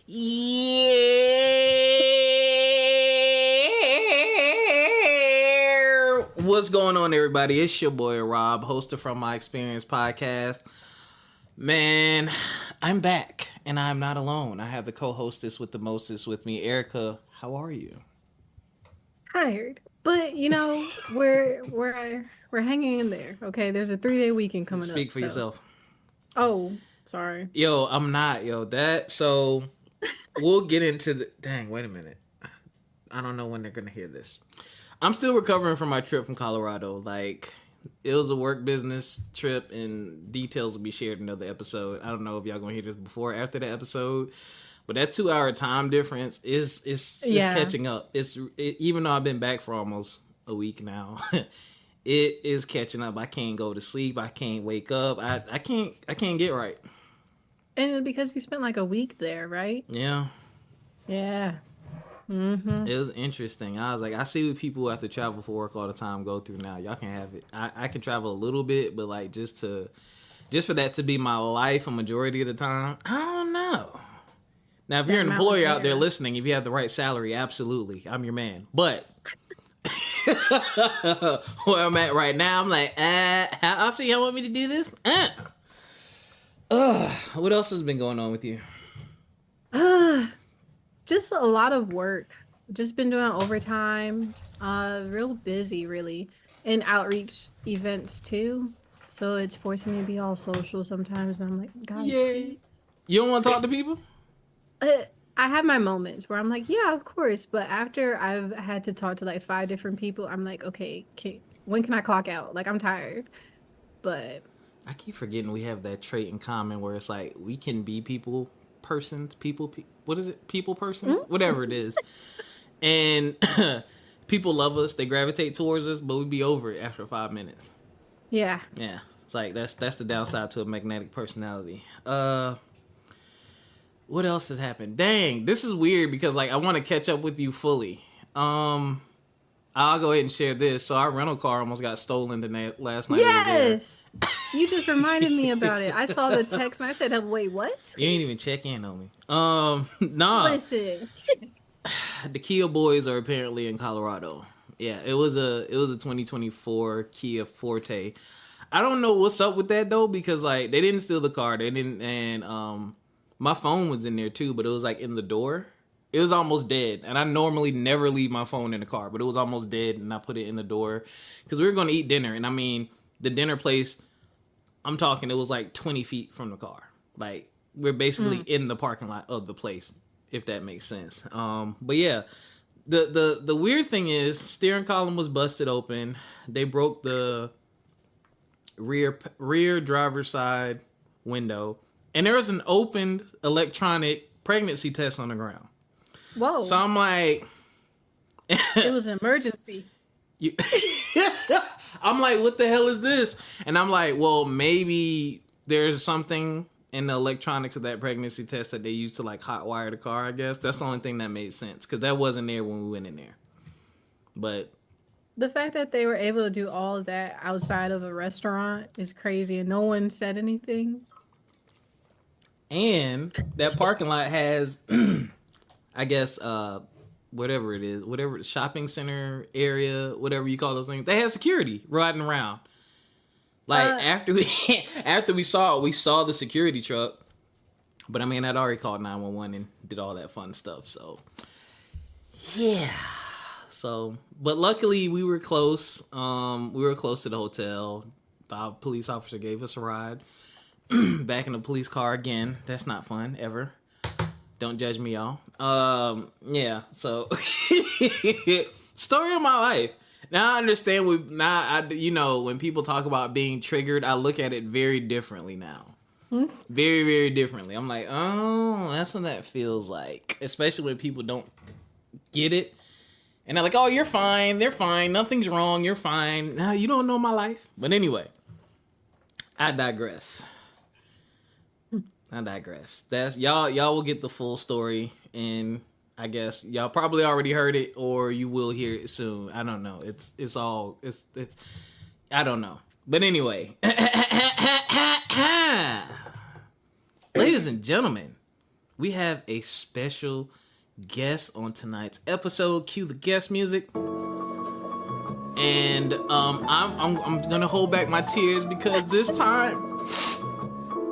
Yeah. What's going on, everybody? It's your boy Rob, host of From My Experience podcast. Man, I'm back, and I'm not alone. I have the co-hostess with the mostest with me, Ericca. How are you? Tired, but you know we're hanging in there. Okay, there's a 3-day weekend coming up. Speak for yourself. Oh, sorry. Yo, I'm not. So we'll get into the. Dang, wait a minute. I don't know when they're gonna hear this. I'm still recovering from my trip from Colorado. Like, it was a work business trip, and details will be shared in another episode. I don't know if y'all gonna hear this before or after the episode, but that 2-hour time difference is catching up. Even though I've been back for almost a week now, it is catching up. I can't go to sleep. I can't wake up. I can't get right. And because you spent like a week there, right? Yeah. Yeah. Mm-hmm. It was interesting. I was like, I see what people who have to travel for work all the time go through now. Y'all can have it. I can travel a little bit, but like just for that to be my life a majority of the time, I don't know. Now, if you're an employer out there listening, if you have the right salary, absolutely, I'm your man. But where I'm at right now, I'm like, how often y'all want me to do this? What else has been going on with you? Just a lot of work. Just been doing overtime. Real busy, really, and outreach events too. So it's forcing me to be all social sometimes. And I'm like, guys, yay! You don't want to talk to people? I have my moments where I'm like, yeah, of course. But after I've had to talk to like 5 different people, I'm like, okay, when can I clock out? Like, I'm tired. But I keep forgetting we have that trait in common where it's like we can be people persons, what is it? People persons? Mm-hmm. Whatever it is. And people love us, they gravitate towards us, but we be over it after 5 minutes. Yeah. Yeah. It's like that's the downside to a magnetic personality. What else has happened? Dang, this is weird because like I want to catch up with you fully. I'll go ahead and share this. So our rental car almost got stolen last night. Yes. You just reminded me about it. I saw the text and I said, wait, what? You ain't even check in on me. Nah. Listen. The Kia boys are apparently in Colorado. Yeah, it was a 2024 Kia Forte. I don't know what's up with that though, because like they didn't steal the car. They didn't, and my phone was in there too, but it was like in the door. It was almost dead, and I normally never leave my phone in the car, but it was almost dead, and I put it in the door because we were going to eat dinner, and I mean, the dinner place, I'm talking, it was like 20 feet from the car. Like, we're basically in the parking lot of the place, if that makes sense. But yeah, the weird thing is, steering column was busted open. They broke the rear driver's side window, and there was an opened electronic pregnancy test on the ground. Whoa. So I'm like... It was an emergency. I'm like, what the hell is this? And I'm like, well, maybe there's something in the electronics of that pregnancy test that they used to like hotwire the car, I guess. That's the only thing that made sense, because that wasn't there when we went in there. But... the fact that they were able to do all of that outside of a restaurant is crazy, and no one said anything. And that parking lot has... I guess, whatever it is, whatever shopping center area, whatever you call those things, they had security riding around. Like after we saw it, we saw the security truck, but I mean, I'd already called 911 and did all that fun stuff. So yeah, but luckily we were close. We were close to the hotel. The police officer gave us a ride back in the police car again. That's not fun ever. Don't judge me, y'all. Yeah, so story of my life. Now I understand. When people talk about being triggered, I look at it very differently now. Very, very differently. I'm like, oh, that's what that feels like. Especially when people don't get it. And they're like, oh, you're fine. They're fine. Nothing's wrong. You're fine. Now you don't know my life. But anyway, I digress. That's y'all will get the full story, and I guess y'all probably already heard it, or you will hear it soon. I don't know. It's I don't know. But anyway, ladies and gentlemen, we have a special guest on tonight's episode. Cue the guest music. And I'm gonna hold back my tears because this time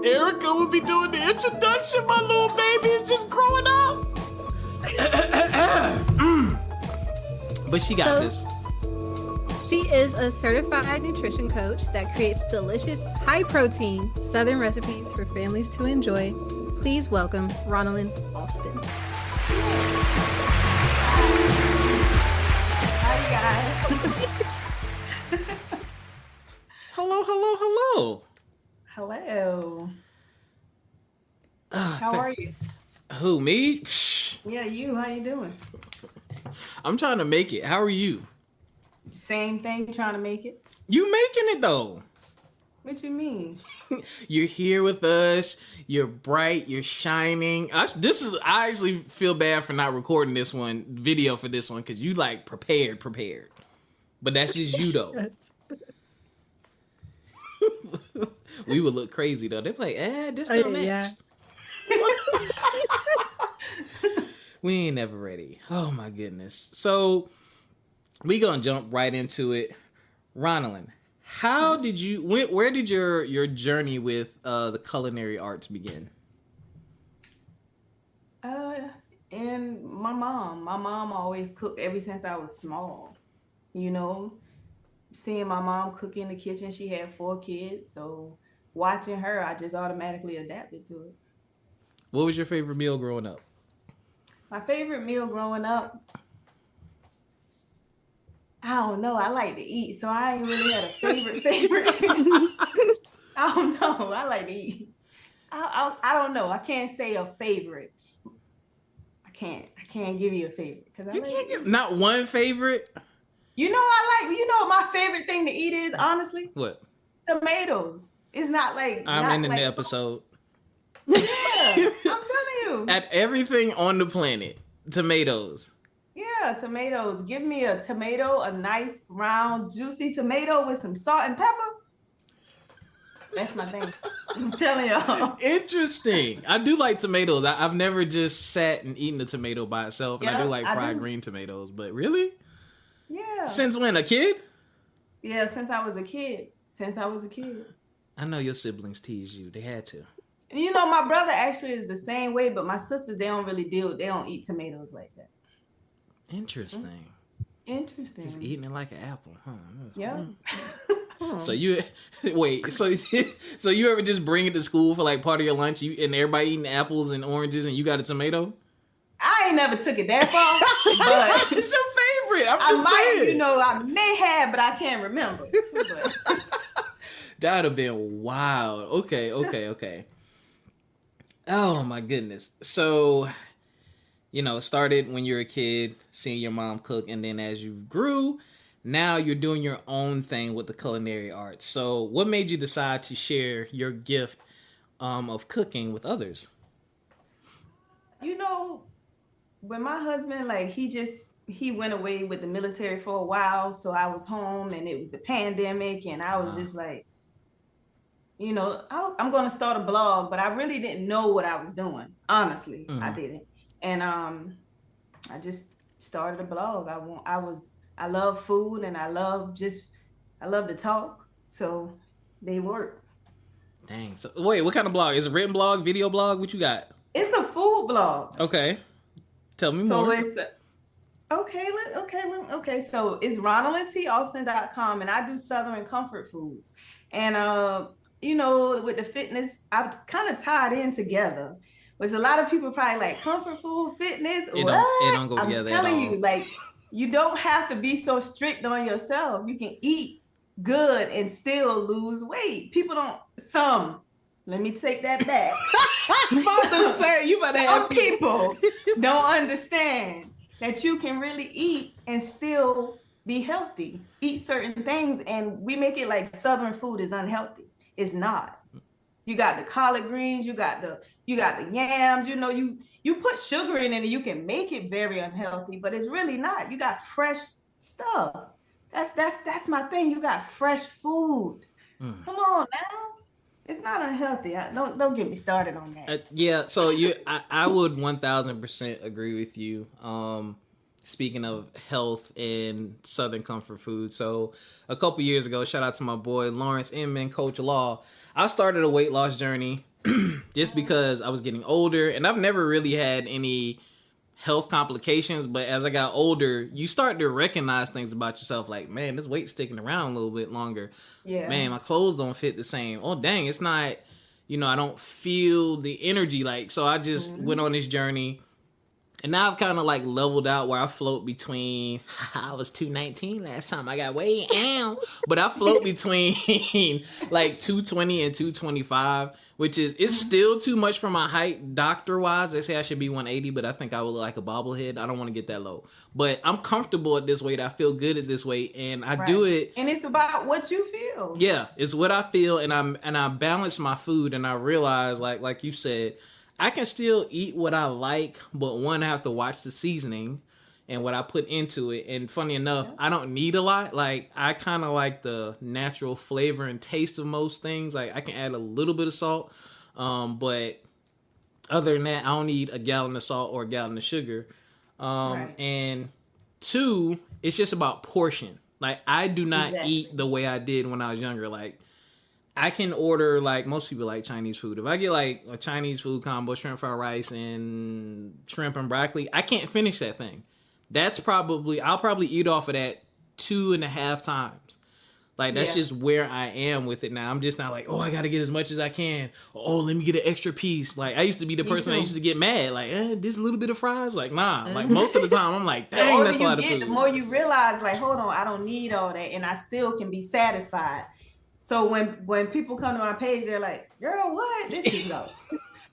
Ericca will be doing the introduction. My little baby is just growing up. But she got this. She is a certified nutrition coach that creates delicious, high-protein Southern recipes for families to enjoy. Please welcome Ronalyn Alston. Hi, guys. Hello. Hello. How are you? Who, me? Yeah, you. How you doing? I'm trying to make it. How are you? Same thing, trying to make it. You making it though. What you mean? You're here with us. You're bright. You're shining. I actually feel bad for not recording this video for this one because you like prepared. But that's just you though. Yes. We would look crazy though. They're like, this don't match. Yeah. We ain't never ready. Oh my goodness. So we gonna jump right into it. Ronalyn, where did your journey with the culinary arts begin? And my mom always cooked ever since I was small. You know, seeing my mom cook in the kitchen, she had 4 kids, so watching her, I just automatically adapted to it. What was your favorite meal growing up? My favorite meal growing up, I don't know. I like to eat, so I ain't really had a favorite. I don't know. I like to eat. I don't know. I can't say a favorite. I can't give you a favorite because you can't give not one favorite. You know my favorite thing to eat is, honestly? What? Tomatoes. It's not like I'm ending the episode. Yeah, I'm telling you. At everything on the planet, tomatoes. Yeah, tomatoes. Give me a tomato, a nice round juicy tomato with some salt and pepper. That's my thing. I'm telling y'all. Interesting. I do like tomatoes. I've never just sat and eaten a tomato by itself, and I do like fried green tomatoes. But really? Yeah. Since when? A kid? Yeah, since I was a kid. I know your siblings tease you. They had to. You know, my brother actually is the same way, but my sisters, they don't eat tomatoes like that. Interesting. Just eating it like an apple, huh? Yeah. So you ever just bring it to school for like part of your lunch, and everybody eating apples and oranges, and you got a tomato? I ain't never took it that far, but it's your favorite. I'm just saying. I may have, but I can't remember. That'd have been wild. Okay. Oh my goodness. So, it started when you were a kid, seeing your mom cook, and then as you grew, now you're doing your own thing with the culinary arts. So what made you decide to share your gift of cooking with others? When my husband, he went away with the military for a while, so I was home, and it was the pandemic, and I was just like, I'm going to start a blog, but I really didn't know what I was doing. Honestly, I didn't. And I just started a blog. I love food, and I love to talk. So they work. Dang. So wait, what kind of blog? Is it a written blog, video blog? What you got? It's a food blog. Okay. Tell me more. So it's okay. So it's RonalynAlston.com, and I do Southern comfort foods. And with the fitness, I've kind of tied in together. Which a lot of people probably like comfort food, fitness. It don't go together at all. I'm telling you, you don't have to be so strict on yourself. You can eat good and still lose weight. Let me take that back. I'm about to say, you better have people don't understand that you can really eat and still be healthy. Eat certain things, and we make it like Southern food is unhealthy. It's not. You got the collard greens, you got the yams, you put sugar in it and you can make it very unhealthy, but it's really not. You got fresh stuff. That's my thing. You got fresh food. Come on now. It's not unhealthy. Don't get me started on that. Yeah, so I would 1000% agree with you. Speaking of health and Southern comfort food, so a couple years ago, shout out to my boy Lawrence Inman, Coach Law. I started a weight loss journey just because I was getting older, and I've never really had any health complications, but as I got older, you start to recognize things about yourself, like, man, this weight's sticking around a little bit longer. Yeah. Man, my clothes don't fit the same. Oh, dang, it's not, I don't feel the energy. Like, so I just went on this journey, and now I've kind of like leveled out where I float between, I was 219 last time I got weighed, but I float between like 220 and 225, which is, it's still too much for my height. Doctor wise, they say I should be 180, but I think I would look like a bobblehead. I don't want to get that low, but I'm comfortable at this weight. I feel good at this weight, and I do it. And it's about what you feel. Yeah, it's what I feel, and I balance my food, and I realize, like you said, I can still eat what I like, but one, I have to watch the seasoning and what I put into it. And funny enough, I don't need a lot. Like, I kind of like the natural flavor and taste of most things. Like, I can add a little bit of salt, but other than that, I don't need a gallon of salt or a gallon of sugar. And two, it's just about portion. Like, I do not eat the way I did when I was younger. Like, I can order, like, most people like Chinese food. If I get, like, a Chinese food combo, shrimp fried rice and shrimp and broccoli, I can't finish that thing. I'll probably eat off of that 2.5 times. Like, that's just where I am with it now. I'm just not like, oh, I got to get as much as I can. Oh, let me get an extra piece. Like, I used to be the person that used to get mad. Like, this little bit of fries? Like, nah. Like, most of the time, I'm like, dang, that's a lot of food. The more you realize, like, hold on, I don't need all that, and I still can be satisfied. So when people come to my page, they're like, girl, what? This is low.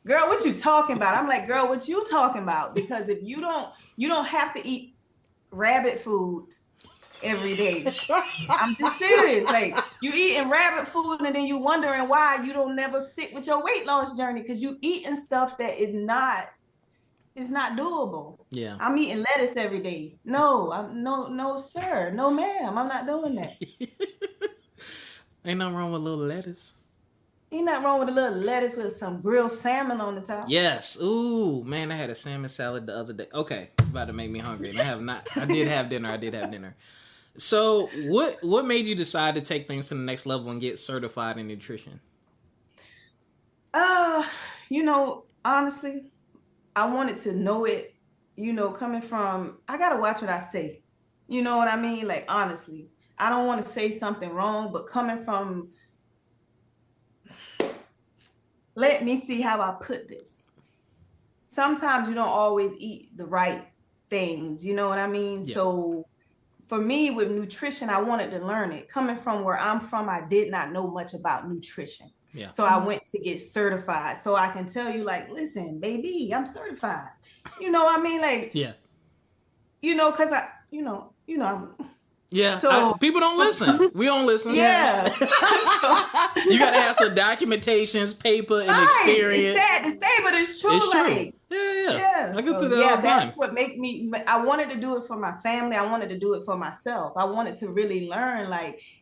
Girl, what you talking about? I'm like, girl, what you talking about? Because if you don't have to eat rabbit food every day. I'm just serious. Like, you eating rabbit food and then you wondering why you don't never stick with your weight loss journey, because you eating stuff that is not doable. Yeah. I'm eating lettuce every day. No, sir. No, ma'am. I'm not doing that. Ain't nothing wrong with a little lettuce. Ain't nothing wrong with a little lettuce with some grilled salmon on the top. Yes. Ooh, man, I had a salmon salad the other day. Okay, about to make me hungry. And I did have dinner. So what made you decide to take things to the next level and get certified in nutrition? Honestly, I wanted to know it, coming from, I gotta watch what I say. You know what I mean? Like, honestly, I don't want to say something wrong, but coming from, let me see how I put this. Sometimes you don't always eat the right things, you know what I mean? Yeah. So for me with nutrition, I wanted to learn it. Coming from where I'm from, I did not know much about nutrition. Yeah. So I went to get certified. So I can tell you, like, listen, baby, I'm certified. You know what I mean? Like, yeah. Because yeah, so people don't listen. We don't listen. Yeah. You got to have some documentations, paper, and experience. It's sad to say, but it's true. It's true. Yeah. I go through that all the time. That's what made me. I wanted to do it for my family. I wanted to do it for myself. I wanted to really learn.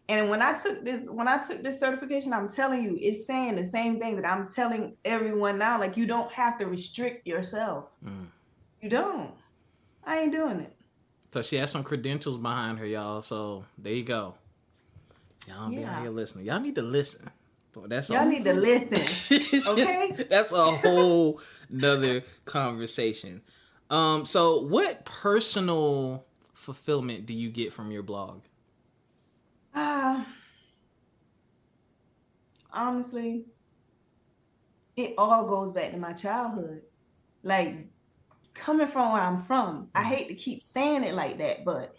And when I took this certification, I'm telling you, it's saying the same thing that I'm telling everyone now. Like, you don't have to restrict yourself. You don't. I ain't doing it. So she has some credentials behind her, y'all. So there you go. Y'all be out here listening. Y'all need to listen. Y'all need to listen. Okay? That's a whole nother conversation. So what personal fulfillment do you get from your blog? Honestly, it all goes back to my childhood. Like, coming from where I'm from, I hate to keep saying it like that, but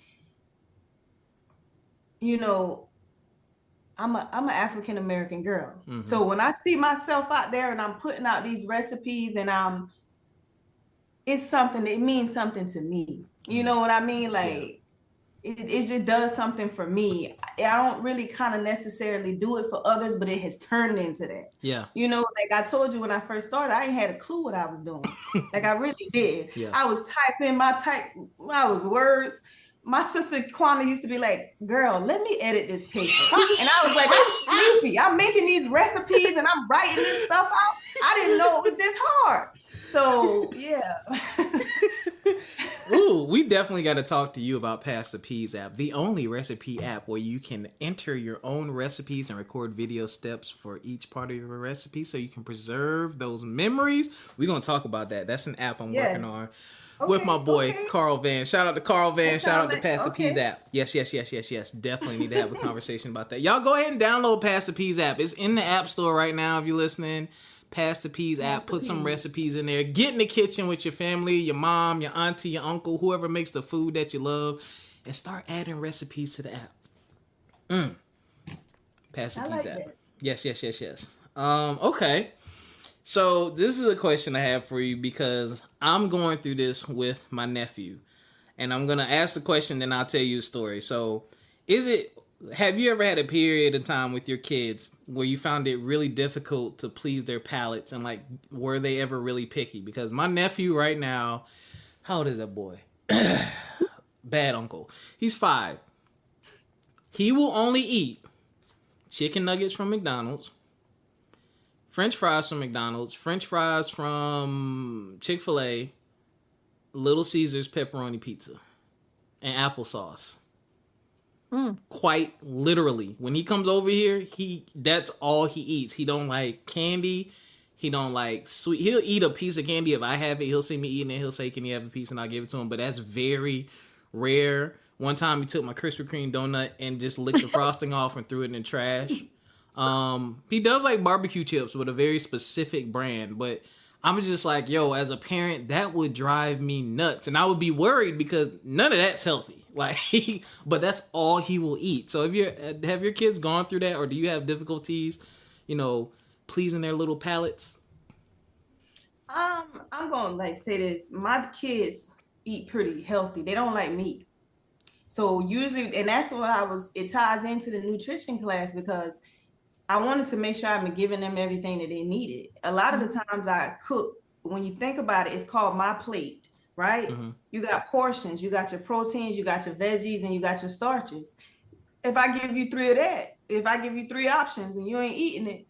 I'm an African American girl. Mm-hmm. So when I see myself out there and I'm putting out these recipes and it's something, it means something to me. You know what I mean? Like, it just does something for me. I don't really kind of necessarily do it for others, but it has turned into that. Yeah. Like I told you when I first started, I ain't had a clue what I was doing. Like, I really did. Yeah. I was typing I was words. my sister Kwana used to be like, girl, let me edit this paper. And I was like, I'm sleepy. I'm making these recipes and I'm writing this stuff out. I didn't know it was this hard. So, yeah. Ooh, we definitely got to talk to you about Pass the Peaz app, the only recipe app where you can enter your own recipes and record video steps for each part of your recipe so you can preserve those memories. We're going to talk about that. That's an app I'm working on with my boy, Carl Van. Shout out to Carl Van. Shout out to Pass the Peaz app. Yes. Definitely need to have a conversation about that. Y'all go ahead and download Pass the Peaz app. It's in the App Store right now if you're listening. Pass the Peaz app, put some recipes in there. Get in the kitchen with your family, your mom, your auntie, your uncle, whoever makes the food that you love, and start adding recipes to the app. Pass the Peaz app. That. Yes. Okay. So this is a question I have for you because I'm going through this with my nephew. And I'm going to ask the question, then I'll tell you a story. So have you ever had a period of time with your kids where you found it really difficult to please their palates, and like, were they ever really picky? Because my nephew right now, how old is that boy? Bad uncle. He's 5. He will only eat chicken nuggets from McDonald's, French fries from McDonald's, French fries from Chick-fil-A, Little Caesars pepperoni pizza, and applesauce. Quite literally. When he comes over here, that's all he eats. He don't like candy. He don't like sweet. He'll eat a piece of candy if I have it. He'll see me eating it. He'll say, can you have a piece? And I'll give it to him. But that's very rare. One time he took my Krispy Kreme donut and just licked the frosting off and threw it in the trash. He does like barbecue chips with a very specific brand. But I'm just like, yo, as a parent, that would drive me nuts. And I would be worried because none of that's healthy. Like, but that's all he will eat. So have your kids gone through that, or do you have difficulties, pleasing their little palates? I'm gonna say this. My kids eat pretty healthy. They don't like meat. So usually, and that's what it ties into the nutrition class because I wanted to make sure I'm giving them everything that they needed. A lot of the times I cook, when you think about it, it's called my plate. Right? Mm-hmm. You got portions, you got your proteins, you got your veggies, and you got your starches. If I give you 3 of that, if I give you 3 options and you ain't eating it,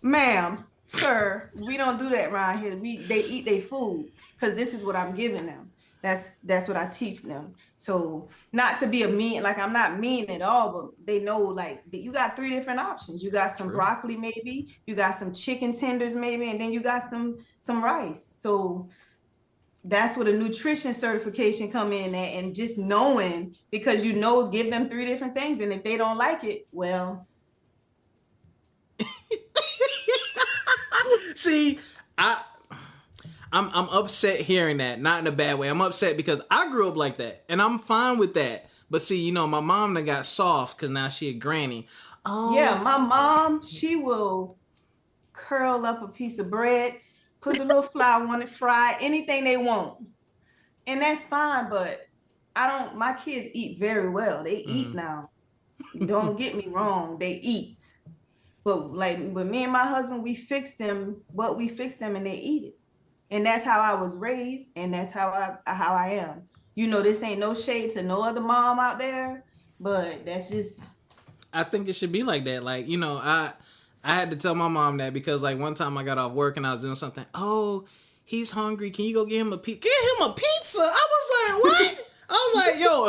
ma'am, sir, we don't do that around here. They eat their food because this is what I'm giving them. That's what I teach them. So not to be I'm not mean at all, but they know like you got 3 different options. You got some broccoli, maybe you got some chicken tenders, maybe, and then you got some rice. So that's where the nutrition certification come in at, and just knowing, because give them 3 different things, and if they don't like it, well. See, I'm upset hearing that, not in a bad way. I'm upset because I grew up like that, and I'm fine with that. But see, my mom done got soft because now she a granny. Oh, yeah, my mom, she will curl up a piece of bread, put a little flour on it, fry anything they want, and that's fine. But my kids eat very well. They eat now. Don't get me wrong, they eat. But like with me and my husband, we fix them, and they eat it. And that's how I was raised, and that's how I am. This ain't no shade to no other mom out there, but that's just. I think it should be like that. Like, I had to tell my mom that because like one time I got off work and I was doing something. Oh, he's hungry. Can you go get him a pizza? Get him a pizza? I was like, what? I was like, yo,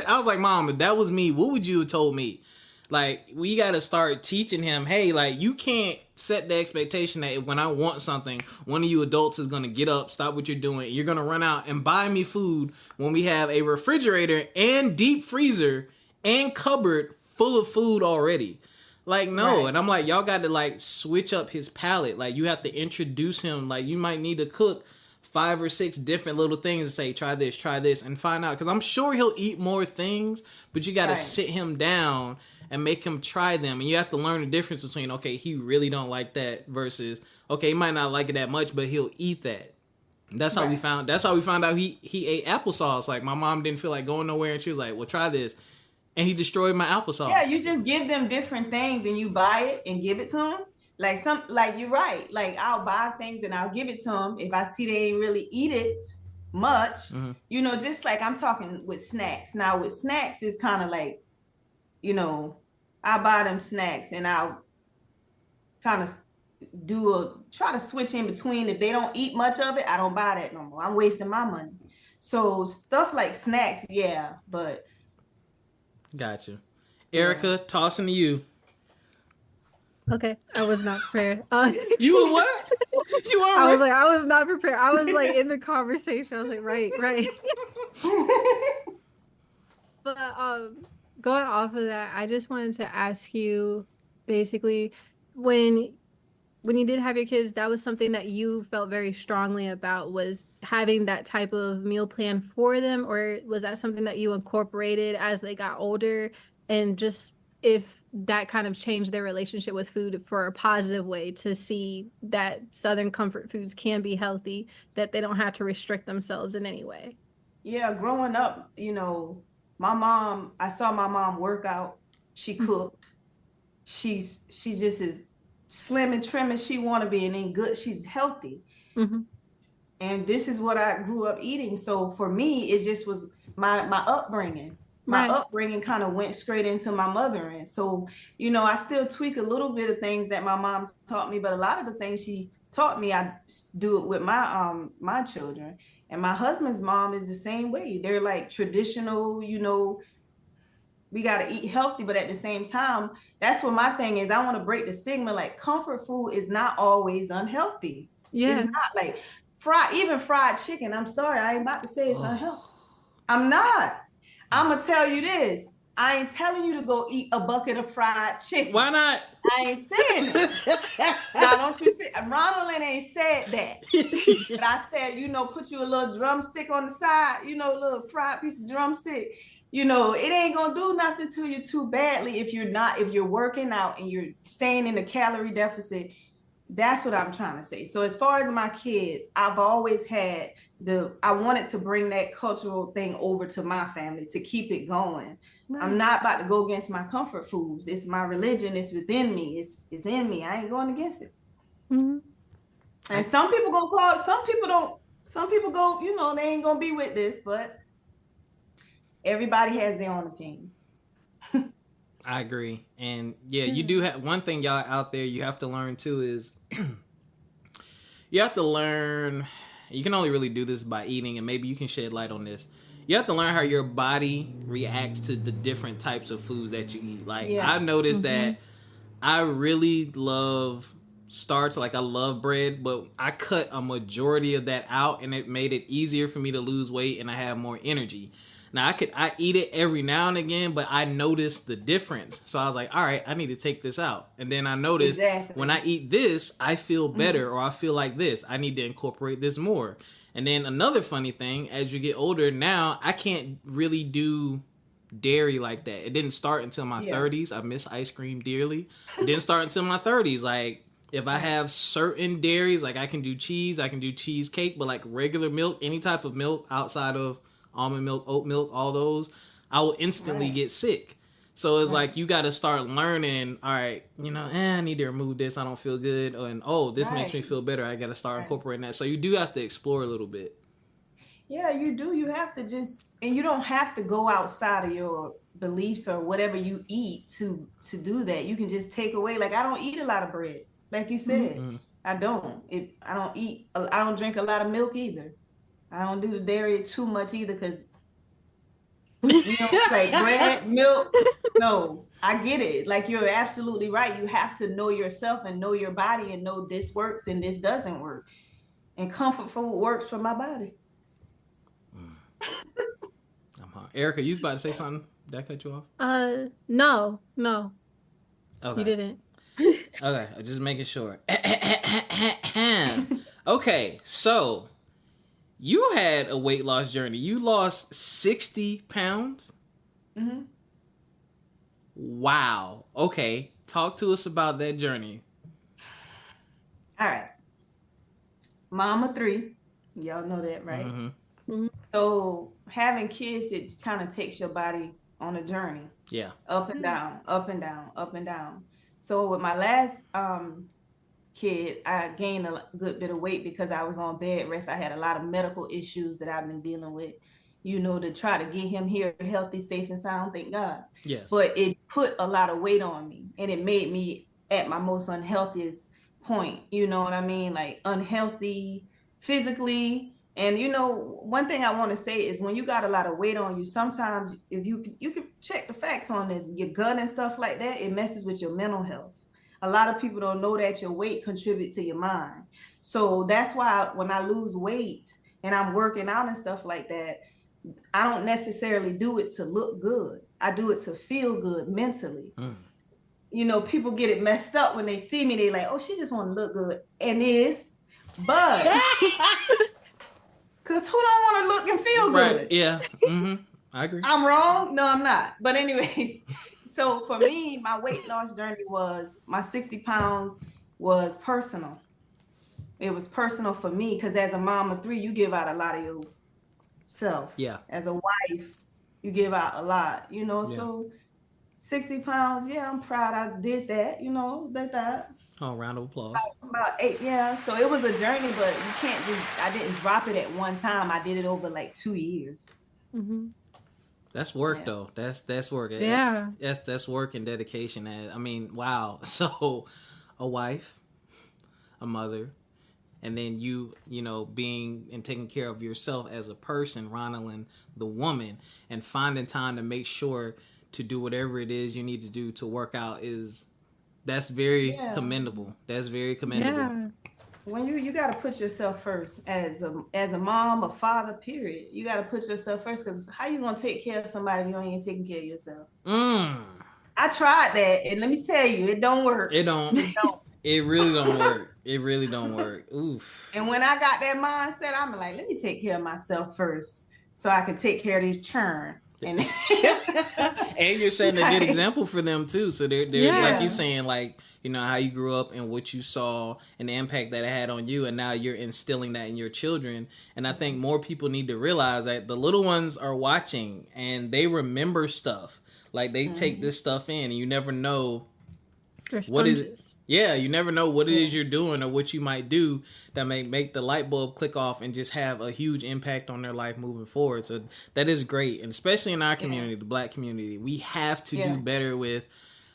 I was like, Mom, if that was me, what would you have told me? Like, we got to start teaching him, hey, like, you can't set the expectation that when I want something, one of you adults is going to get up, stop what you're doing. You're going to run out and buy me food when we have a refrigerator and deep freezer and cupboard full of food already. Like, no. Right. And I'm like, y'all got to, like, switch up his palate. Like, you have to introduce him. Like, you might need to cook 5 or 6 different little things and say, try this, and find out. Because I'm sure he'll eat more things, but you got to sit him down and make him try them. And you have to learn the difference between, okay, he really don't like that versus, okay, he might not like it that much, but he'll eat that. And that's how we found out he ate applesauce. Like, my mom didn't feel like going nowhere, and she was like, well, try this. And he destroyed my applesauce. Yeah, you just give them different things and you buy it and give it to them. Like you're right. Like I'll buy things and I'll give it to them if I see they ain't really eat it much. Mm-hmm. You know, just like I'm talking with snacks. Now with snacks, it's kind of like, you know, I buy them snacks and I'll kind of try to switch in between. If they don't eat much of it, I don't buy that no more. I'm wasting my money. So stuff like snacks, yeah, but Gotcha. Ericca, tossing to you. Okay, I was not prepared. You were what? You are. I was like, I was not prepared. I was like in the conversation. I was like, right. But going off of that, I just wanted to ask you, basically, when you did have your kids, that was something that you felt very strongly about, was having that type of meal plan for them, or was that something that you incorporated as they got older, and just if that kind of changed their relationship with food for a positive way, to see that Southern comfort foods can be healthy, that they don't have to restrict themselves in any way? Yeah, growing up, you know, I saw my mom work out. She cooked. She's just as slim and trim as she want to be, and in good. She's healthy. Mm-hmm. And this is what I grew up eating. So for me, it just was my upbringing. My upbringing kind of went straight into my mothering. So, you know, I still tweak a little bit of things that my mom taught me, but a lot of the things she taught me, I do it with my children. And my husband's mom is the same way. They're like traditional, you know, we got to eat healthy, but at the same time, that's what my thing is. I want to break the stigma. Like comfort food is not always unhealthy. Yeah. It's not like fried chicken. I'm sorry, I ain't about to say it's unhealthy. I'm not. I'm gonna tell you this. I ain't telling you to go eat a bucket of fried chicken. Why not? I ain't saying it. Now, don't you say, Ronalyn ain't said that. But I said, you know, put you a little drumstick on the side, you know, a little fried piece of drumstick. You know, it ain't gonna do nothing to you too badly if you're working out and you're staying in a calorie deficit. That's what I'm trying to say. So as far as my kids, I've always had I wanted to bring that cultural thing over to my family to keep it going. Right. I'm not about to go against my comfort foods. It's my religion. It's within me. It's in me. I ain't going against it. Mm-hmm. And some people gonna call it, some people don't. Some people go, you know, they ain't gonna be with this, but everybody has their own opinion. I agree. And yeah, you do have one thing, y'all out there, you have to learn too is you have to learn, you can only really do this by eating, and maybe you can shed light on this. You have to learn how your body reacts to the different types of foods that you eat. Like I've noticed that I really love starch, like I love bread, but I cut a majority of that out, and it made it easier for me to lose weight and I have more energy. Now I eat it every now and again, but I noticed the difference. So I was like, all right, I need to take this out. And then I noticed when I eat this, I feel better, or I feel like this. I need to incorporate this more. And then another funny thing, as you get older now, I can't really do dairy like that. It didn't start until my 30s. I miss ice cream dearly. It didn't start until my 30s. Like if I have certain dairies, like I can do cheese, I can do cheesecake, but like regular milk, any type of milk outside of almond milk, oat milk, all those, I will instantly get sick. So it's like you got to start learning, all right, you know, I need to remove this. I don't feel good. And this makes me feel better. I got to start incorporating that. So you do have to explore a little bit. Yeah, you do. You have to and you don't have to go outside of your beliefs or whatever you eat to do that. You can just take away. Like I don't eat a lot of bread, like you said. I don't. I don't drink a lot of milk either. I don't do the dairy too much either, because you know, like bread, milk. No, I get it. Like you're absolutely right. You have to know yourself and know your body and know this works and this doesn't work. And comfort food works for my body. I'm hot. Ericca, you was about to say something? Did I cut you off? No. Okay. You didn't. Okay, I'm just making sure. Okay, so you had a weight loss journey. You lost 60 pounds? Mm-hmm. Wow. Okay. Talk to us about that journey. All right. Mama 3. Y'all know that, right? Mm-hmm. Mm-hmm. So having kids, it kind of takes your body on a journey. Yeah. Up and down, up and down, up and down. So with my last kid, I gained a good bit of weight because I was on bed rest. I had a lot of medical issues that I've been dealing with, to try to get him here healthy, safe, and sound, thank God. Yes. But it put a lot of weight on me, and it made me at my most unhealthiest point. You know what I mean? Like unhealthy physically. And one thing I want to say is when you got a lot of weight on you, sometimes if you can check the facts on this, your gut and stuff like that, it messes with your mental health. A lot of people don't know that your weight contributes to your mind. So that's why when I lose weight and I'm working out and stuff like that, I don't necessarily do it to look good. I do it to feel good mentally. People get it messed up when they see me. They like, oh, she just want to look good. And is, but because who don't want to look and feel good? Right. Yeah. I agree. I'm wrong? No, I'm not. But anyways, so for me, my weight loss journey was, my 60 pounds was personal. It was personal for me because as a mom of 3, you give out a lot of yourself. Yeah. As a wife, you give out a lot, so 60 pounds, yeah, I'm proud I did that, that. Oh, round of applause. About 8, yeah. So it was a journey, but I didn't drop it at one time. I did it over like 2 years. That's work though. That's work. Yeah. That's work and dedication. I mean, wow. So a wife, a mother, and then you being and taking care of yourself as a person, Ronalyn, the woman, and finding time to make sure to do whatever it is you need to do to work out that's very commendable. That's very commendable. Yeah. When you got to put yourself first as a mom, a father, period. You got to put yourself first, because how you gonna take care of somebody if you ain't taking care of yourself? I tried that, and let me tell you, it don't work. It don't. It really don't work. It really don't work. Oof. And when I got that mindset, I'm like, let me take care of myself first, so I can take care of these churn. And you're setting a good example for them too. So they're like you saying, like, how you grew up and what you saw and the impact that it had on you, and now you're instilling that in your children. And I think more people need to realize that the little ones are watching and they remember stuff. Like they take this stuff in, and you never know what is it. Yeah, you never know what it is you're doing or what you might do that may make the light bulb click off and just have a huge impact on their life moving forward. So that is great. And especially in our community, the Black community, we have to do better with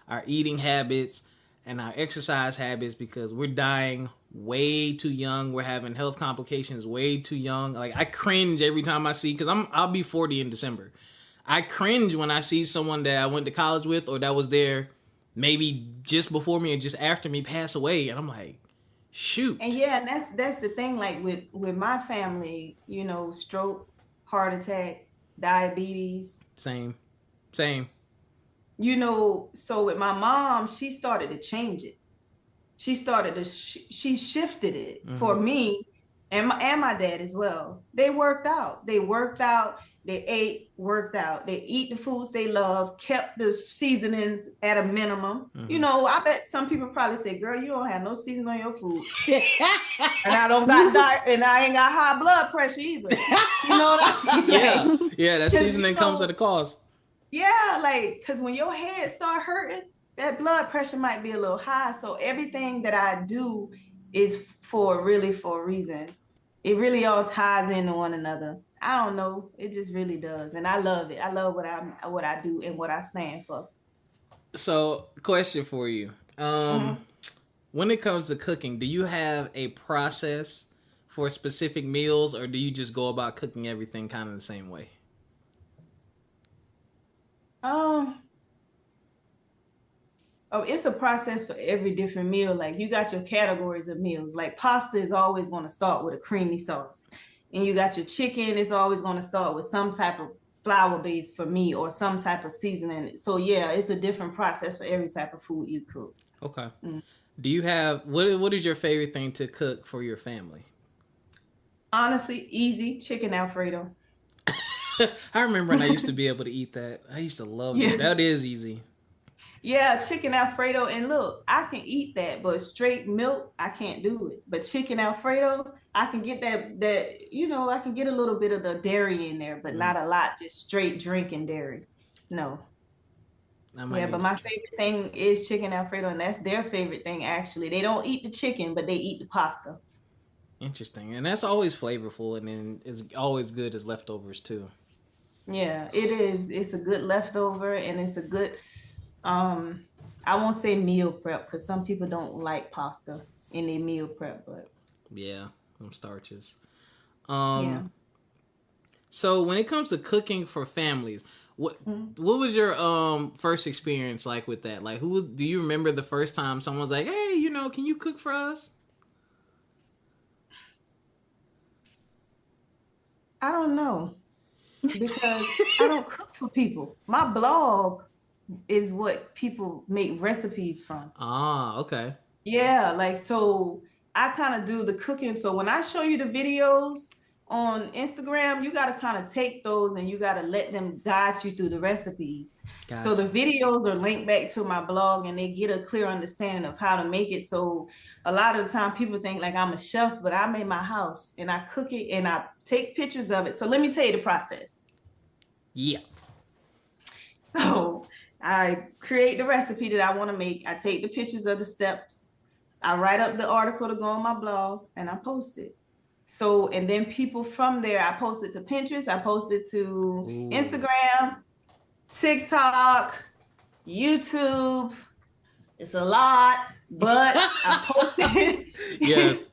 our eating habits and our exercise habits, because we're dying way too young. We're having health complications way too young. Like I cringe every time I see, because I'll be 40 in December. I cringe when I see someone that I went to college with or that was there maybe just before me or just after me pass away, and I'm like, shoot. And that's the thing, like with my family, stroke, heart attack, diabetes. Same. So with my mom, she started to change it. She shifted it for me and my dad as well. They worked out. They ate, worked out. They eat the foods they love, kept the seasonings at a minimum. I bet some people probably say, girl, you don't have no seasoning on your food. And I don't got and I ain't got high blood pressure either. You know what I mean? Yeah, that seasoning comes at a cost. Yeah, like, because when your head start hurting, that blood pressure might be a little high. So everything that I do is for a reason. It really all ties into one another. I don't know. It just really does. And I love it. I love what I do and what I stand for. So, question for you. When it comes to cooking, do you have a process for specific meals, or do you just go about cooking everything kind of the same way? It's a process for every different meal. Like you got your categories of meals. Like pasta is always going to start with a creamy sauce. And you got your chicken, it's always going to start with some type of flour base for me, or some type of seasoning. So yeah, it's a different process for every type of food you cook. Okay. Do you have, what is your favorite thing to cook for your family? Honestly, easy, chicken Alfredo. I remember when I used to be able to eat that. I used to love it. That is easy. Yeah, chicken Alfredo. And look, I can eat that, but straight milk, I can't do it. But chicken Alfredo, I can get that, I can get a little bit of the dairy in there, but not a lot, just straight drinking dairy. No. I might Yeah, need but to my try. favorite thing is chicken Alfredo, and that's their favorite thing actually. They don't eat the chicken, but they eat the pasta. Interesting, and that's always flavorful, and then it's always good as leftovers too. Yeah, it is. It's a good leftover, and it's a good um I won't say meal prep because some people don't like pasta in their meal prep, but Yeah, them starches. yeah. Um, so when it comes to cooking for families, what Mhm. what was your first experience like with that? Like, do you remember the first time someone's like, "Hey, can you cook for us?" I don't know because I don't cook for people. My blog is what people make recipes from. Ah, okay. Yeah, like so I kind of do the cooking. So when I show you the videos on Instagram, you got to kind of take those and you got to let them guide you through the recipes. So the Gotcha. videos are linked back to my blog and they get a clear understanding of how to make it. So a lot of the time people think like I'm a chef, but I'm in my house and I cook it and I take pictures of it. So let me tell you the process. Yeah. So I create the recipe that I want to make. I take the pictures of the steps. I write up the article to go on my blog and I post it. So, and then people from there, I post it to Pinterest, I post it to Ooh. Instagram, TikTok, YouTube. It's a lot, but I post it. Yes.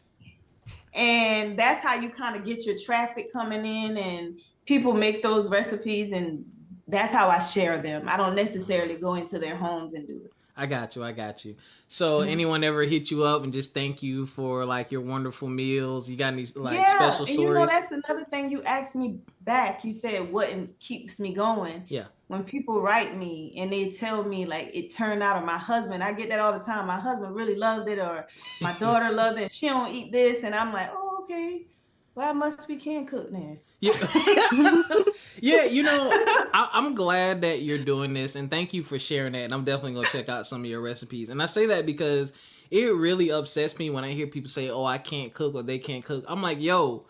And that's how you kind of get your traffic coming in and people make those recipes and that's how I share them. I don't necessarily go into their homes and do it. I got you. I got you. So, Mhm. anyone ever hit you up and just thank you for like your wonderful meals? You got any like Yeah, special and you know stories? that's another thing you asked me back. You said what keeps me going. Yeah. When people write me and they tell me like it turned out, or my husband, I get that all the time. My husband really loved it, or my daughter loved it. She don't eat this, and I'm like, oh okay. Well, I must be can cook then. Yeah. Yeah, I'm glad that you're doing this and thank you for sharing that. And I'm definitely going to check out some of your recipes. And I say that because it really upsets me when I hear people say, "Oh, I can't cook," or "they can't cook." I'm like, "Yo,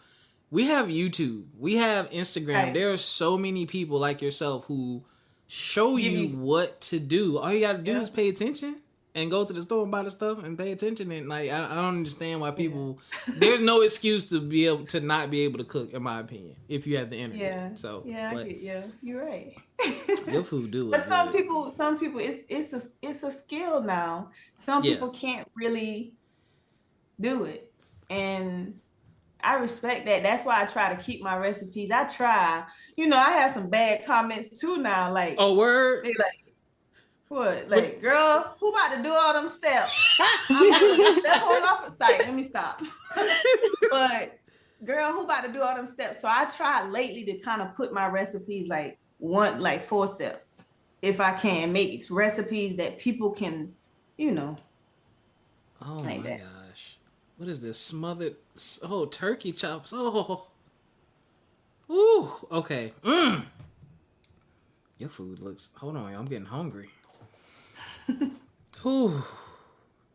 we have YouTube. We have Instagram. Right. There are so many people like yourself who show Give you you. what to do. All you got to do Yeah. is pay attention and go to the store and buy the stuff and pay attention. And like, I don't understand why Yeah. people. There's no excuse to be able to not be able to cook, in my opinion, if you have the internet. Yeah. So, Yeah, I but get you. You're right. your food do look But good. some people, it's a skill now. Some Yeah. people can't really do it, and I respect that. That's why I try to keep my recipes. I try. I have some bad comments too now. Like Oh, word. they like, what? What? Like, girl, who about to do all them steps? I'm like, step on off a site. Let me stop. But girl, who about to do all them steps? So I tried lately to kind of put my recipes like 4 steps. If I can make recipes that people can, you know, Oh like my that. gosh. What is this smothered? Oh, turkey chops. Oh. Ooh. Okay. Your food looks. Hold on, I'm getting hungry. Whew.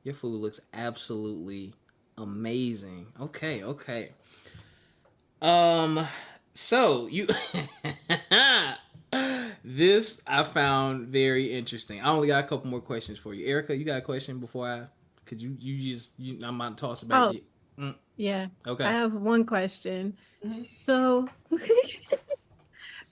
Your food looks absolutely amazing. Okay, okay. So you this I found very interesting. I only got a couple more questions for you. Erica, you got a question before I could I'm about to toss it back Oh, to you. Mm, yeah. I okay. have one question. Mhm. So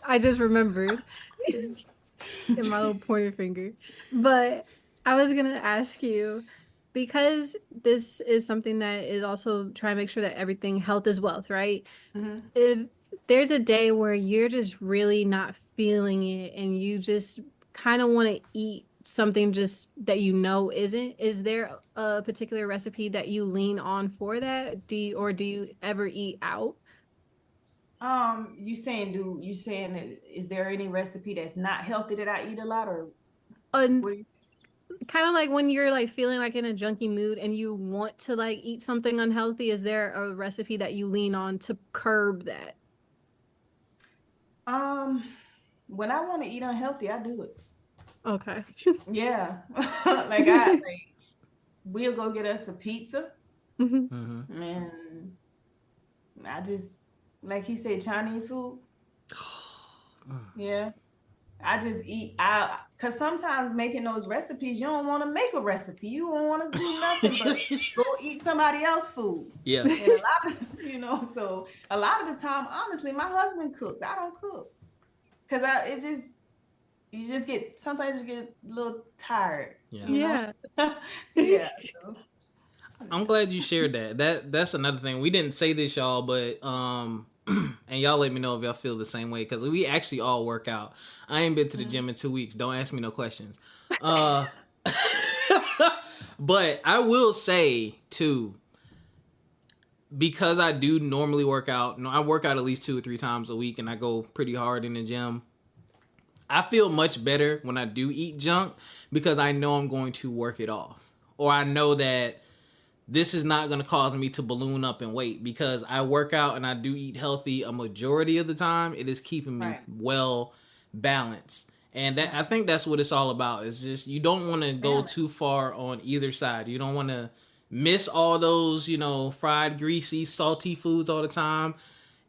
I just remembered in my little pointer finger. But I was gonna ask you, because this is something that is also trying to make sure that everything health is wealth, right? Mhm. If there's a day where you're just really not feeling it and you just kind of want to eat something just that isn't, is there a particular recipe that you lean on for that? Do you ever eat out? You saying is there any recipe that's not healthy that I eat a lot, or And what do you say? kind of like when you're like feeling like in a junky mood and you want to like eat something unhealthy, is there a recipe that you lean on to curb that? Um, when I want to eat unhealthy, I do it. Okay. Yeah. Like we'll go get us a pizza Mhm. Mm-hmm. and I just like he said Chinese food. Yeah. I just eat out because sometimes making those recipes, you don't want to make a recipe. You don't want to do nothing but go eat somebody else's food. Yeah. And a lot of, so a lot of the time, honestly, my husband cooks. I don't cook because sometimes you get a little tired. Yeah. Yeah. So. I'm glad you shared that. That's another thing. We didn't say this, y'all, but and y'all let me know if y'all feel the same way, because we actually all work out. I ain't been to the gym in 2 weeks. Don't ask me no questions. But I will say too, because I do normally work out. I work out at least 2 or 3 times a week, and I go pretty hard in the gym. I feel much better when I do eat junk because I know I'm going to work it off, or I know that this is not going to cause me to balloon up in weight because I work out and I do eat healthy a majority of the time. It is keeping me well balanced. And that, I think that's what it's all about. It's just, you don't want to go too far on either side. You don't want to miss all those, fried, greasy, salty foods all the time.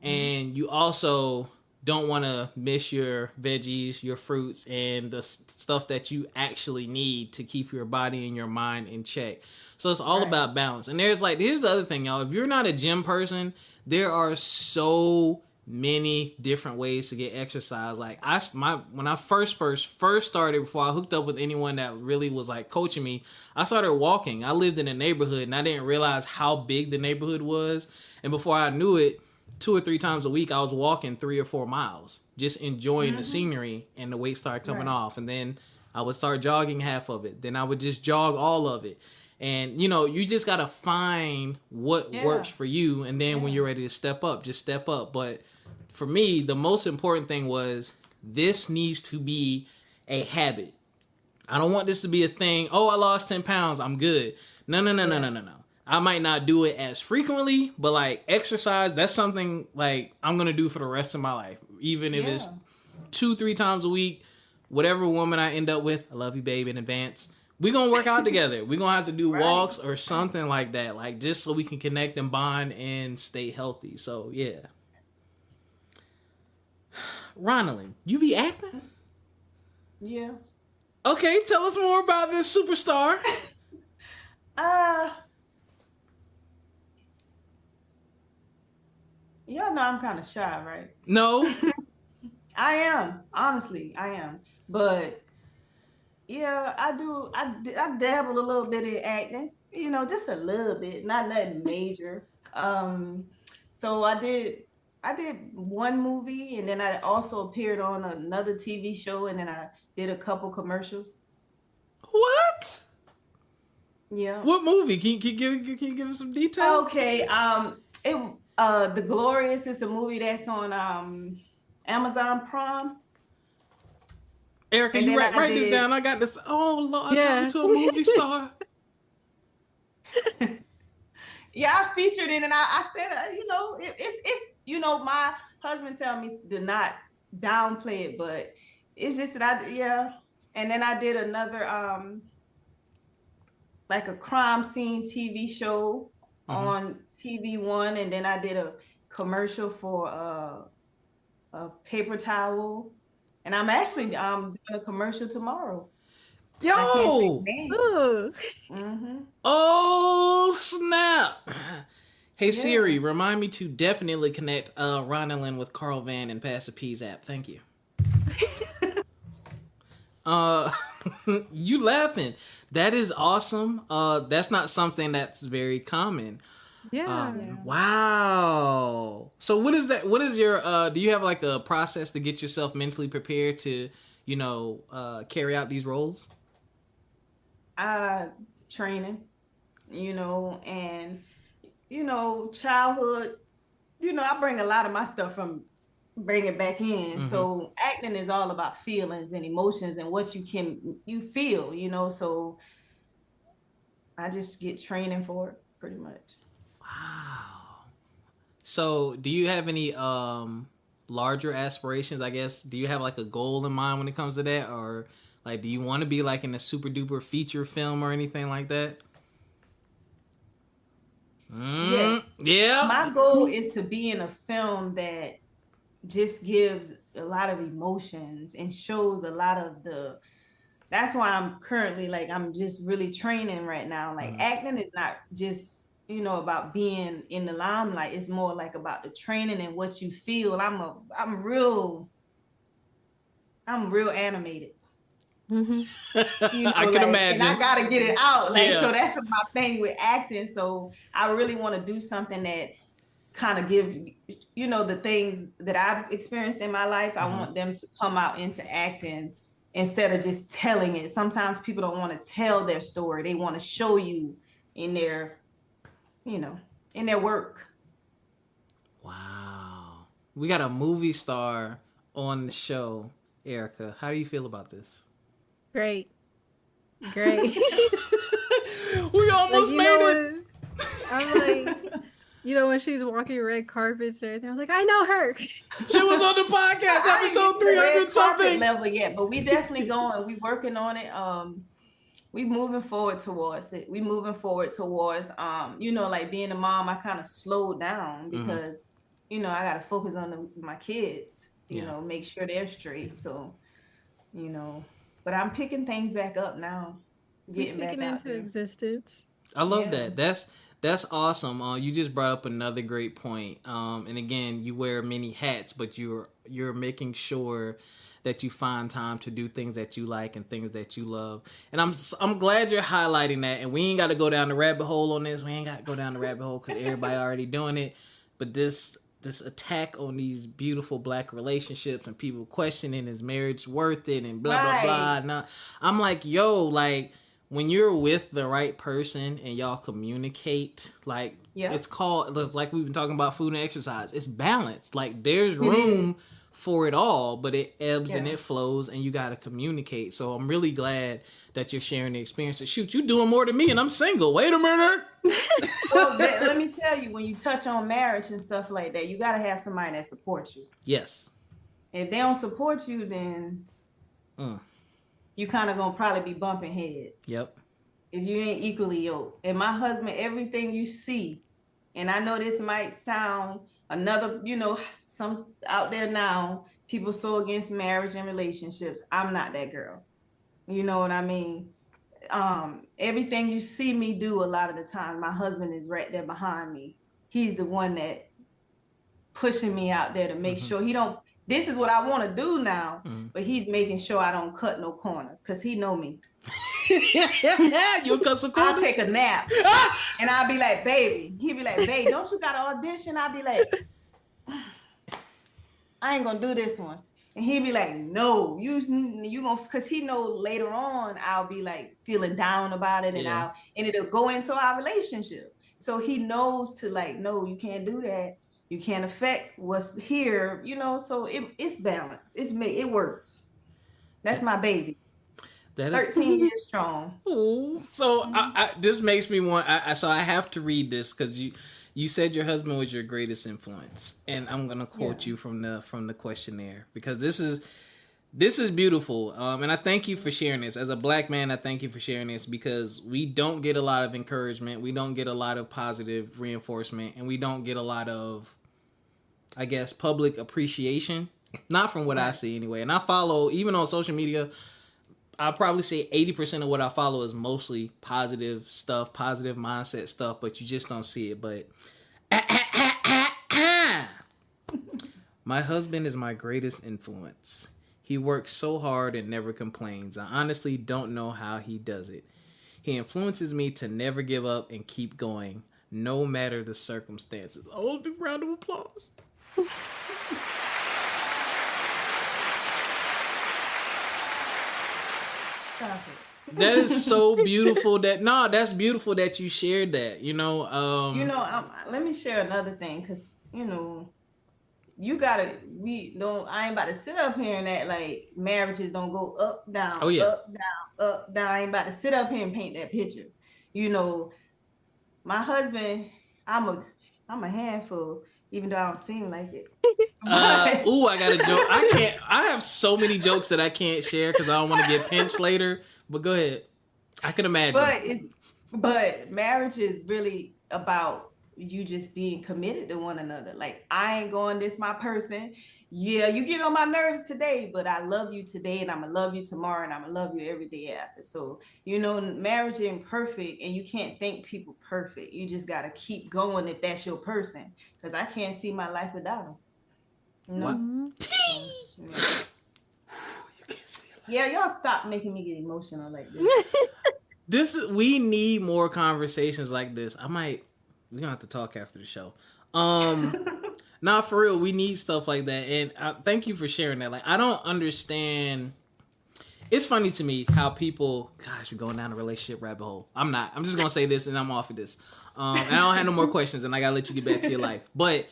And you also don't want to miss your veggies, your fruits, and the stuff that you actually need to keep your body and your mind in check. So it's all about balance. And here's the other thing, y'all. If you're not a gym person, there are so many different ways to get exercise. Like when I first started, before I hooked up with anyone that really was like coaching me, I started walking. I lived in a neighborhood and I didn't realize how big the neighborhood was. And before I knew it, 2 or 3 times a week, I was walking 3 or 4 miles, just enjoying the scenery, and the weight started coming off. And then I would start jogging half of it. Then I would just jog all of it. And, you just got to find what works for you. And then when you're ready to step up, just step up. But for me, the most important thing was, this needs to be a habit. I don't want this to be a thing. Oh, I lost 10 pounds. I'm good. No. I might not do it as frequently, but like exercise, that's something like I'm going to do for the rest of my life. Even if it's 2-3 times a week, whatever woman I end up with, I love you, babe, in advance. We're going to work out together. We're going to have to do walks or something like that, like just so we can connect and bond and stay healthy. So, yeah. Ronalyn, you be acting? Yeah. Okay, tell us more about this superstar. Y'all know I'm kind of shy, right? No. I am. Honestly, I am. But yeah, I do. I dabble a little bit in acting, just a little bit, not nothing major. So I did one movie, and then I also appeared on another TV show, and then I did a couple commercials. What? Yeah. What movie? Can you give us some details? Okay. The Glorious is a movie that's on Amazon Prime. Ericca, you write this down. I got this. Oh Lord, I'm talking to a movie star. Yeah, I featured it, and I said, it's my husband tell me to not downplay it, but it's just that and then I did another like a crime scene TV show on TV One, and then I did a commercial for a paper towel, and I'm actually doing a commercial tomorrow. Yo! Oh snap! Hey Siri, remind me to definitely connect Ronalyn with Carl Van and pass the Peaz app. Thank you. You laughing? That is awesome. That's not something that's very common. Yeah. Wow. So what is that? What is your? Do you have like a process to get yourself mentally prepared to, carry out these roles? Training, and childhood. I bring a lot of my stuff from bring it back in. So acting is all about feelings and emotions and what you feel, so I just get training for it pretty much. Wow. So do you have any larger aspirations, I guess? Do you have like a goal in mind when it comes to that? Or like, do you want to be like in a super duper feature film or anything like that? Yes. Yeah. My goal is to be in a film that just gives a lot of emotions and shows a lot of that's why I'm currently like, I'm just really training right now. Like acting is not just, about being in the limelight. It's more like about the training and what you feel. I'm real animated. I can imagine. And I gotta get it out. So that's my thing with acting. So I really want to do something that kind of give, the things that I've experienced in my life. I want them to come out into acting instead of just telling it. Sometimes people don't want to tell their story. They want to show you in their, in their work. Wow. We got a movie star on the show, Ericca. How do you feel about this? Great. We almost made it. I'm like, when she's walking red carpets and everything, I'm like, I know her. She was on the podcast, episode 300 something. Level yet, but we definitely going. We working on it. We moving forward towards it. We moving forward towards, like being a mom. I kind of slowed down because, I got to focus on my kids. Make sure they're straight. So, but I'm picking things back up now. Getting back into existence. I love that. That's awesome. You just brought up another great point. And again, you wear many hats, but you're making sure that you find time to do things that you like and things that you love. And I'm glad you're highlighting that. And we ain't got to go down the rabbit hole on this. We ain't got to go down the rabbit hole because everybody already doing it. But this attack on these beautiful Black relationships and people questioning, is marriage worth it and blah, blah, blah. Nah, I'm like, yo, like, when you're with the right person and y'all communicate, like, it's like we've been talking about food and exercise. It's balanced. Like, there's room for it all, but it ebbs and it flows, and you got to communicate. So I'm really glad that you're sharing the experiences. Shoot, you doing more than me, and I'm single. Wait a minute. Well, let me tell you, when you touch on marriage and stuff like that, you got to have somebody that supports you. Yes. If they don't support you, then you kind of gonna probably be bumping heads. Yep. If you ain't equally yoked. And my husband, everything you see, and I know this might sound another, some out there now, people so against marriage and relationships. I'm not that girl. You know what I mean? Everything you see me do a lot of the time, my husband is right there behind me. He's the one that pushing me out there to make sure this is what I want to do now, but he's making sure I don't cut no corners because he know me. You'll cut some corners? I'll take a nap and I'll be like, baby. He'll be like, babe, don't you got an audition? I'll be like, I ain't gonna do this one. And he'd be like, no, you gonna, because he know later on I'll be like feeling down about it, and it'll go into our relationship. So he knows to like, no, you can't do that. You can't affect what's here, so it's balanced. It works. That's my baby. 13 years strong. Ooh. So this makes me want, so I have to read this because you said your husband was your greatest influence, and I'm gonna quote you from the questionnaire because this is beautiful. And I thank you for sharing this. As a Black man, I thank you for sharing this because we don't get a lot of encouragement, we don't get a lot of positive reinforcement, and we don't get a lot of, I guess, public appreciation. Not from what I see anyway. And I follow, even on social media, I'll probably say 80% of what I follow is mostly positive stuff, positive mindset stuff, but you just don't see it. But my husband is my greatest influence. He works so hard and never complains. I honestly don't know how he does it. He influences me to never give up and keep going, no matter the circumstances. Oh, big round of applause. That is so beautiful. That's beautiful that you shared that. Let me share another thing because I ain't about to sit up here and act like marriages don't go up, down, up, down, up, down. I ain't about to sit up here and paint that picture. My husband, I'm a handful, even though I don't seem like it. I got a joke. I have so many jokes that I can't share because I don't want to get pinched later. But go ahead. I can imagine. But marriage is really about you just being committed to one another. Like, I ain't going, this my person. Yeah, you get on my nerves today, but I love you today, and I'm gonna love you tomorrow, and I'm gonna love you every day after. So, you know, marriage ain't perfect, and you can't think people perfect. You just gotta keep going if that's your person. Because I can't see my life without them. No. You can't see it. Yeah, y'all stop making me get emotional like this. We need more conversations like this. We're gonna have to talk after the show. Nah, for real, we need stuff like that. And thank you for sharing that. Like, I don't understand. It's funny to me how people, gosh, we're going down a relationship rabbit hole. I'm not. I'm just gonna say this and I'm off of this. And I don't have no more questions, and I gotta let you get back to your life. But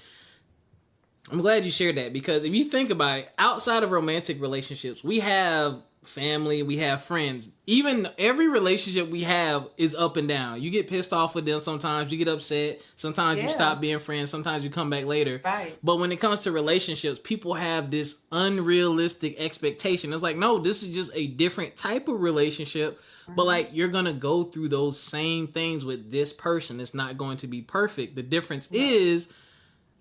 I'm glad you shared that, because if you think about it, outside of romantic relationships, we have family, we have friends. Even every relationship we have is up and down. You get pissed off with them sometimes, you get upset, sometimes you stop being friends, sometimes you come back later. Right. But when it comes to relationships, people have this unrealistic expectation. It's like, no, this is just a different type of relationship. But like, you're gonna go through those same things with this person. It's not going to be perfect. The difference is,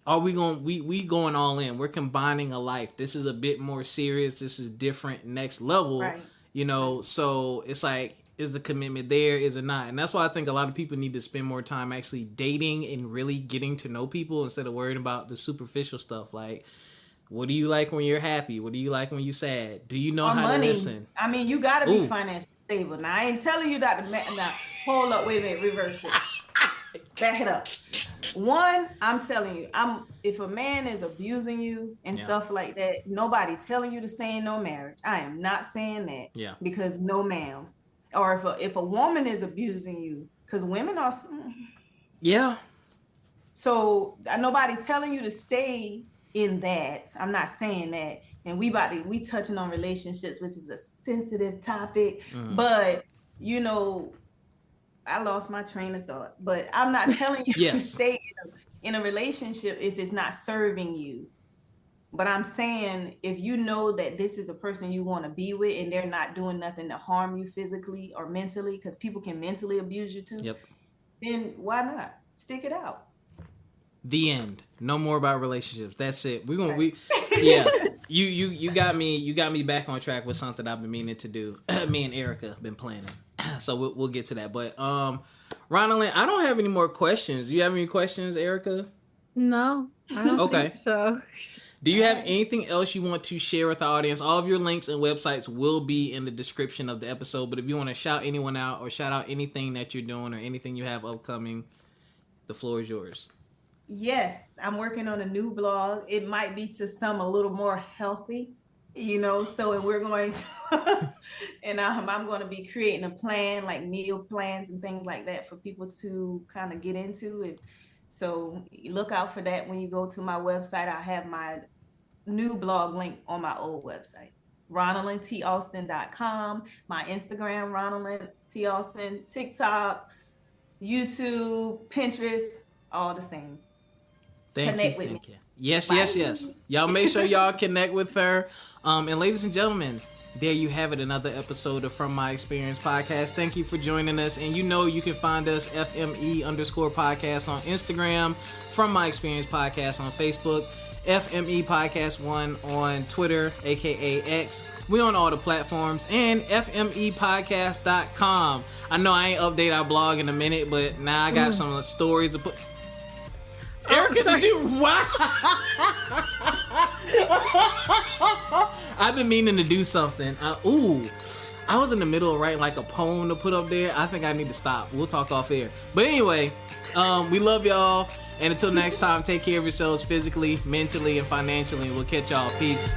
are we going? We going all in. We're combining a life. This is a bit more serious. This is different, next level. Right. You know, so it's like, is the commitment there? Is it not? And that's why I think a lot of people need to spend more time actually dating and really getting to know people instead of worrying about the superficial stuff. Like, what do you like when you're happy? What do you like when you're sad? Do you know how to listen? I mean, you got to be financially stable. Now, I ain't telling you that. Now, hold up, wait a minute, reverse it. Back it up. One, I'm telling you, if a man is abusing you and stuff like that, nobody telling you to stay in no marriage. I am not saying that. Yeah. Because no, ma'am. Or if a woman is abusing you, because women are. Yeah. So nobody telling you to stay in that. I'm not saying that. And we touching on relationships, which is a sensitive topic. But you know, I lost my train of thought. But I'm not telling you to stay in a relationship if it's not serving you. But I'm saying, if you know that this is the person you want to be with and they're not doing nothing to harm you physically or mentally, because people can mentally abuse you too, then why not stick it out? The end. No more about relationships. That's it. You got me back on track with something I've been meaning to do. Me and Ericca have been planning. So we'll get to that. But Ronalyn, I don't have any more questions. Do you have any questions, Ericca? No, I don't think so. Do you have anything else you want to share with the audience? All of your links and websites will be in the description of the episode. But if you want to shout anyone out or shout out anything that you're doing or anything you have upcoming, the floor is yours. Yes, I'm working on a new blog. It might be to some a little more healthy, you know, so we're going to, and I'm going to be creating a plan, like meal plans and things like that for people to kind of get into it. So look out for that when you go to my website. I have my new blog link on my old website, RonalynTAlston.com, my Instagram, Ronalyn T. Alston, TikTok, YouTube, Pinterest, all the same. Connect with me. Yes. Y'all make sure y'all connect with her. And ladies and gentlemen, there you have it, another episode of From My Experience Podcast. Thank you for joining us. And you know you can find us FME_podcast on Instagram, From My Experience Podcast on Facebook, FME Podcast 1 on Twitter, aka X. We on all the platforms, and FMEpodcast.com. I know I ain't update our blog in a minute, but now I got some stories to put. Ericca, did you? Wow. I've been meaning to do something. I was in the middle of writing like a poem to put up there. I think I need to stop. We'll talk off air. But anyway, we love y'all. And until next time, take care of yourselves physically, mentally, and financially. We'll catch y'all. Peace.